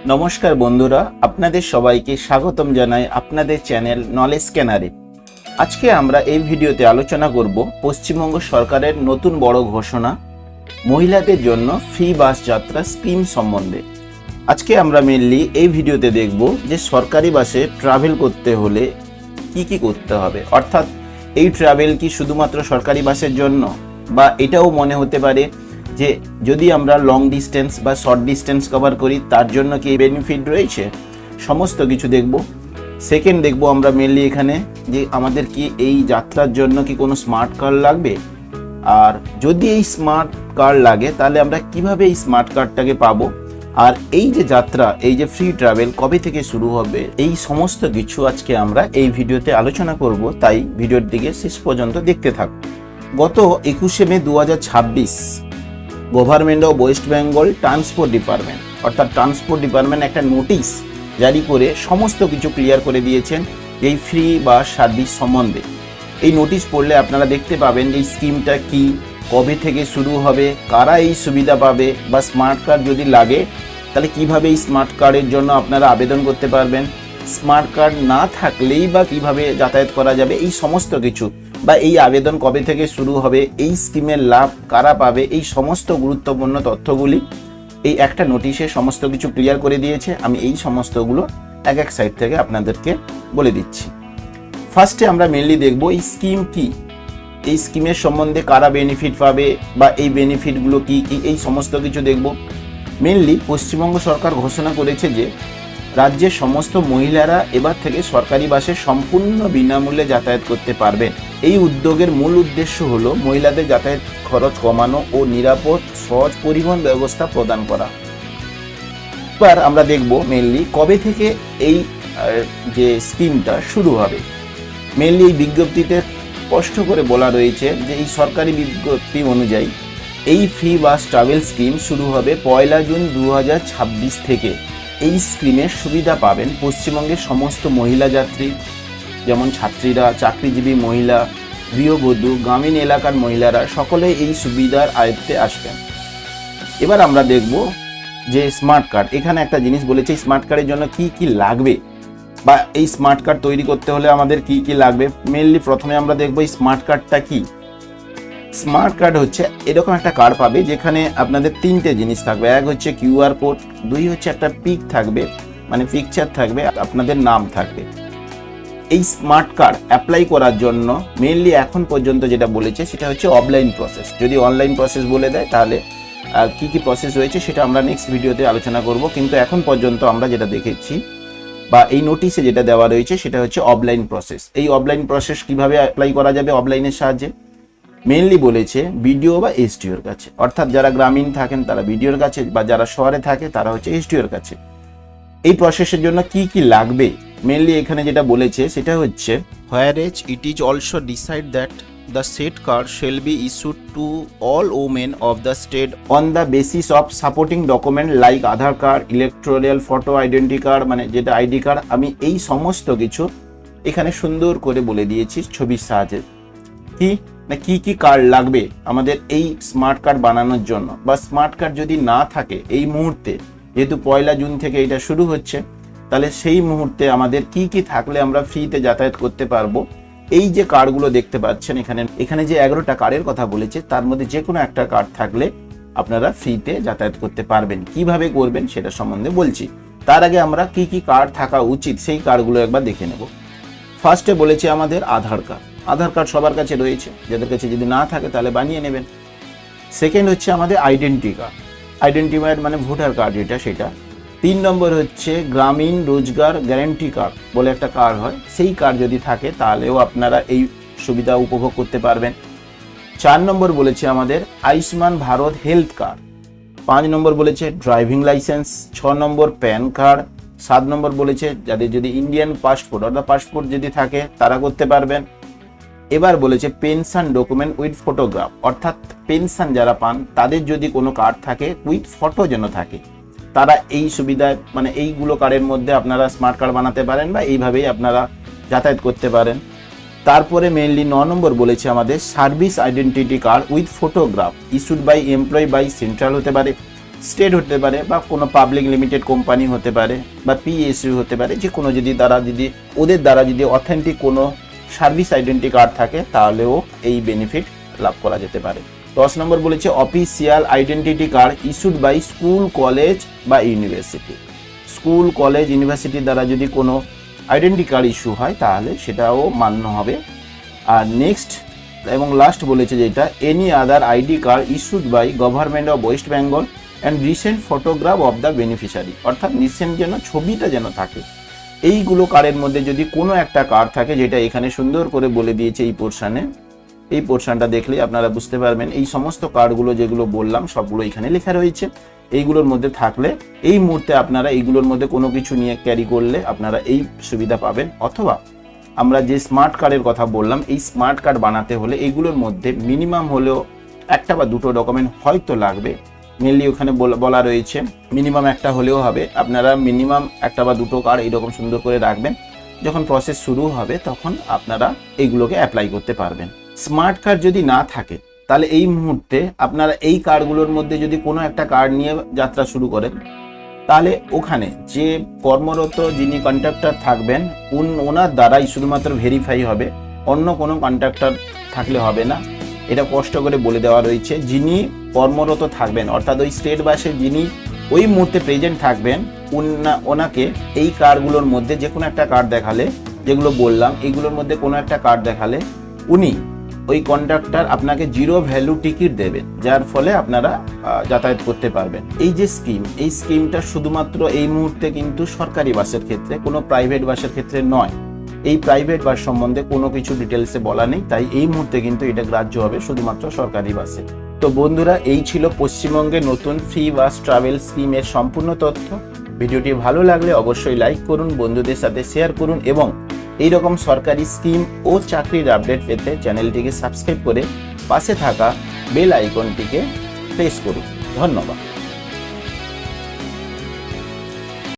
নমস্কার বন্ধুরা, আপনাদের সবাইকে স্বাগতম জানাই আপনাদের চ্যানেল নলেজ ক্যানারে। আজকে আমরা এই ভিডিওতে আলোচনা করব পশ্চিমবঙ্গ সরকারের নতুন বড় ঘোষণা মহিলাদের জন্য ফ্রি বাস যাত্রা স্কিম সম্বন্ধে। আজকে আমরা মেনলি এই ভিডিওতে দেখব যে সরকারি বাসে ট্রাভেল করতে হলে কি করতে হবে, অর্থাৎ এই ট্রাভেল কি শুধুমাত্র সরকারি বাসের জন্য, বা এটাও মনে হতে পারে যে যদি আমরা লং ডিস্টেন্স বা শর্ট ডিস্টেন্স কভার করি তার জন্য কি বেনিফিট রয়েছে, সমস্ত কিছু দেখব। সেকেন্ড দেখব আমরা মেনলি এখানে যে আমাদের কি এই যাত্রার জন্য কি কোনো স্মার্ট কার্ড লাগবে, আর যদি এই স্মার্ট কার্ড লাগে তাহলে আমরা কিভাবে এই স্মার্ট কার্ডটাকে পাবো, আর এই যে যাত্রা, এই যে ফ্রি ট্রাভেল কবে থেকে শুরু হবে, এই সমস্ত কিছু আজকে আমরা এই ভিডিওতে আলোচনা করব। তাই ভিডিওর দিকে শেষ পর্যন্ত দেখতে থাকুন। গত 21শে মে 2026 government of West Bengal transport department, অর্থাৎ ট্রান্সপোর্ট ডিপার্টমেন্ট একটা নোটিশ জারি করে সমস্ত কিছু ক্লিয়ার করে দিয়েছেন এই ফ্রি বাস সার্ভিস সম্বন্ধে। এই নোটিশ পড়লে আপনারা দেখতে পাবেন যে এই স্কিমটা কি, কবে থেকে শুরু হবে, কারা এই সুবিধা পাবে, বা স্মার্ট কার্ড যদি লাগে তাহলে কিভাবে এই স্মার্ট কার্ডের জন্য আপনারা আবেদন করতে পারবেন, স্মার্ট কার্ড না থাকলেই বা কিভাবে যাতায়াত করা যাবে, এই সমস্ত কিছু, বা এই আবেদন কবে থেকে শুরু হবে, এই স্কিমের লাভ কারা পাবে, এই সমস্ত গুরুত্বপূর্ণ তথ্যগুলি এই একটা নোটিশে সমস্ত কিছু ক্লিয়ার করে দিয়েছে। আমি এই সমস্তগুলো এক এক সাইড থেকে আপনাদেরকে বলে দিচ্ছি। ফার্স্টে আমরা মেনলি দেখব এই স্কিম কি, এই স্কিমের সম্বন্ধে কারা বেনিফিট পাবে, বা এই বেনিফিটগুলো কি কি, এই সমস্ত কিছু দেখব। মেনলি পশ্চিমবঙ্গ সরকার ঘোষণা করেছে যে রাজ্যের সমস্ত মহিলারা এবার থেকে সরকারি বাসে সম্পূর্ণ বিনামূল্যে যাতায়াত করতে পারবেন। এই উদ্যোগের মূল উদ্দেশ্য হলো মহিলাদের যাতায়াত খরচ কমানো ও নিরাপদ সহজ পরিবহন ব্যবস্থা প্রদান করা। এবার আমরা দেখব মেনলি কবে থেকে এই যে স্কিমটা শুরু হবে। মেনলি এই বিজ্ঞপ্তিতে স্পষ্ট করে বলা রয়েছে যে এই সরকারি বিজ্ঞপ্তি অনুযায়ী এই ফ্রি বাস ট্রাভেল স্কিম শুরু হবে 1 জুন 2026 থেকে। এই স্কিমের সুবিধা পাবেন পশ্চিমবঙ্গের সমস্ত মহিলা যাত্রী, যেমন ছাত্রীরা, চাকরিজীবী মহিলা, গৃহবধূ, গ্রামীণ এলাকার মহিলারা সকলে এই সুবিধার আয়ত্তে আসবেন। এবার আমরা দেখব যে স্মার্ট কার্ড, এখানে একটা জিনিস বলেছে স্মার্ট কার্ডের জন্য কি কি লাগবে, বা এই স্মার্ট কার্ড তৈরি করতে হলে আমাদের কি কি লাগবে। মেনলি প্রথমে আমরা দেখব এই স্মার্ট কার্ডটা কি। স্মার্ট কার্ড হচ্ছে এরকম একটা কার্ড পাবে যেখানে আপনাদের তিনটে জিনিস থাকবে। এক হচ্ছে কিউআর কোড, দুই হচ্ছে একটা পিক থাকবে, মানে পিকচার থাকবে, আপনাদের নাম থাকবে। এই স্মার্ট কার্ড অ্যাপ্লাই করার জন্য মেনলি এখন পর্যন্ত যেটা বলেছে সেটা হচ্ছে অফলাইন প্রসেস। যদি অনলাইন প্রসেস বলে দেয় তাহলে কি কি প্রসেস রয়েছে সেটা আমরা নেক্সট ভিডিওতে আলোচনা করব, কিন্তু এখন পর্যন্ত আমরা যেটা দেখেছি বা এই নোটিশে যেটা দেওয়া রয়েছে সেটা হচ্ছে অফলাইন প্রসেস। এই অফলাইন প্রসেস কিভাবে অ্যাপ্লাই করা যাবে অফলাইনের সাহায্যে, মেনলি বলেছে বিডিও বা এসডিওর কাছে, অর্থাৎ যারা গ্রামীণ থাকেন তারা বিডিওর কাছে, বা যারা শহরে থাকে তারা হচ্ছে এসডিওর কাছে। এই প্রসেসের জন্য কি কি লাগবে মেনলি এখানে যেটা বলেছে সেটা হচ্ছে whereas it is also decide that the said card shall be issued to all women of the state on the basis of supporting document like Aadhaar card, electoral photo identity card, মানে যেটা ID card. আমি এই সমস্ত কিছু এখানে সুন্দর করে বলে দিয়েছি ছবির সাহায্যে, কি না কি কি কার্ড লাগবে আমাদের এই স্মার্ট কার্ড বানানোর জন্য। বা স্মার্ট কার্ড যদি না থাকে এই মুহূর্তে, যেহেতু 1 জুন থেকে এটা শুরু হচ্ছে, তাহলে সেই মুহূর্তে আমাদের কি কি থাকলে আমরা ফ্রিতে যাতায়াত করতে পারবো। এই যে কার্ডগুলো দেখতে পাচ্ছেন এখানে যে 11টা কার্ডের কথা বলেছে তার মধ্যে যে কোনো একটা কার্ড থাকলে আপনারা ফ্রিতে যাতায়াত করতে পারবেন। কিভাবে করবেন সেটা সম্বন্ধে বলছি। তার আগে আমরা কি কি কার্ড থাকা উচিত সেই কার্ডগুলো একবার দেখে নেব। ফার্স্টে বলেছে আমাদের আধার কার্ড। আধার কার্ড সবার কাছে রয়েছে, যাদের কাছে যদি না থাকে তাহলে বানিয়ে নেবেন। সেকেন্ড হচ্ছে আমাদের আইডেন্টি কার্ড, আইডেন্টি কার্ড মানে ভোটার কার্ড যেটা সেটা। 3 নম্বর হচ্ছে গ্রামীণ রোজগার গ্যারান্টি কার্ড বলে একটা কার্ড হয়, সেই কার্ড যদি থাকে তাহলেও আপনারা এই সুবিধা উপভোগ করতে পারবেন। 4 নম্বর বলেছে আমাদের আয়ুষ্মান ভারত হেলথ কার্ড। 5 নম্বর বলেছে ড্রাইভিং লাইসেন্স। 6 নম্বর প্যান কার্ড। 7 নম্বর বলেছে যাদের যদি ইন্ডিয়ান পাসপোর্ট অর্থাৎ পাসপোর্ট যদি থাকে তারা করতে পারবেন। এবার বলেছে পেনশন ডকুমেন্ট উইথ ফটোগ্রাফ, অর্থাৎ পেনশন যারা পান তাদের যদি কোনো কার্ড থাকে উইথ ফটো যেন থাকে, তারা এই সুবিধায় মানে এইগুলো কার্ডের মধ্যে আপনারা স্মার্ট কার্ড বানাতে পারেন, বা এইভাবেই আপনারা যাতায়াত করতে পারেন। তারপরে মেইনলি 9 নম্বর বলেছে আমাদের service identity card with photograph issued by employ by central হতে পারে, স্টেট হতে পারে বা কোনো পাবলিক লিমিটেড কোম্পানি হতে পারে বা পিএসইউ হতে পারে, যে কোনো যদি ওদের দ্বারা যদি অথেন্টিক কোনো সার্ভিস আইডেন্টি কার্ড থাকে তাহলেও এই বেনিফিট লাভ করা যেতে পারে। 10 নম্বর বলেছে official identity card issued by school, college বা ইউনিভার্সিটি। স্কুল, কলেজ, ইউনিভার্সিটির দ্বারা যদি কোনো আইডেন্টি কার্ড ইস্যু হয় তাহলে সেটাও মান্য হবে। আর নেক্সট এবং লাস্ট বলেছে যেটা any other ID card issued by government of West Bengal and recent photograph of the beneficiary, অর্থাৎ রিসেন্ট যেন ছবিটা যেন থাকে। এইগুলো কার্ডের মধ্যে যদি কোনো একটা কার্ড থাকে, যেটা এখানে সুন্দর করে বলে দিয়েছে এই পোর্শনটা দেখলে আপনারা বুঝতে পারবেন। এই সমস্ত কার্ডগুলো যেগুলো বললাম সবগুলো এখানে লেখা রয়েছে। এইগুলোর মধ্যে থাকলে এই মুহূর্তে আপনারা এইগুলোর মধ্যে কোনো কিছু নিয়ে ক্যারি করলে আপনারা এই সুবিধা পাবেন। অথবা আমরা যে স্মার্ট কার্ডের কথা বললাম, এই স্মার্ট কার্ড বানাতে হলে এইগুলোর মধ্যে মিনিমাম হলেও একটা বা দুটো ডকুমেন্ট হয়তো লাগবে। মেনলি ওখানে বলা রয়েছে মিনিমাম একটা হলেও হবে। আপনারা মিনিমাম একটা বা দুটো কার্ড এইরকম সুন্দর করে রাখবেন। যখন প্রসেস শুরু হবে তখন আপনারা এইগুলোকে অ্যাপ্লাই করতে পারবেন। স্মার্ট কার্ড যদি না থাকে তাহলে এই মুহূর্তে আপনারা এই কার্ডগুলোর মধ্যে যদি কোনো একটা কার্ড নিয়ে যাত্রা শুরু করেন, তাহলে ওখানে যে কর্মরত যিনি কন্ট্রাক্টর থাকবেন ওনার দ্বারাই শুধুমাত্র ভেরিফাই হবে, অন্য কোনো কন্ট্রাক্টর থাকলে হবে না। এটা স্পষ্ট করে বলে দেওয়া রয়েছে। যিনি কর্মরত থাকবেন অর্থাৎ ওই স্টেট বাসে যিনি ওই মুহূর্তে প্রেজেন্ট থাকবেন ওনাকে এই কার্ডগুলোর মধ্যে যে কোনো একটা কার্ড দেখালে, যেগুলো বললাম এইগুলোর মধ্যে কোনো একটা কার্ড দেখালে উনি ওই কন্ডাক্টর আপনাকে 0 ভ্যালু টিকিট দেবেন, যার ফলে আপনারা যাতায়াত করতে পারবেন। এই যে স্কিম, এই স্কিমটা শুধুমাত্র এই মুহূর্তে কিন্তু সরকারি বাসের ক্ষেত্রে, কোনো প্রাইভেট বাসের ক্ষেত্রে নয়। এই প্রাইভেট বাস সম্বন্ধে কোনো কিছু ডিটেলসে বলা নেই, তাই এই মুহূর্তে কিন্তু এটা গ্রাহ্য হবে শুধুমাত্র সরকারি বাসে। তো বন্ধুরা, এই ছিল পশ্চিমবঙ্গে নতুন ফ্রি বাস ট্রাভেল স্কিমের সম্পূর্ণ তথ্য। ভিডিওটি ভালো লাগলে অবশ্যই লাইক করুন, বন্ধুদের সাথে শেয়ার করুন এবং এইরকম সরকারি স্কিম ও চাকরির আপডেট পেতে চ্যানেলটিকে সাবস্ক্রাইব করে পাশে থাকা বেল আইকনটিকে প্রেস করুন। ধন্যবাদ।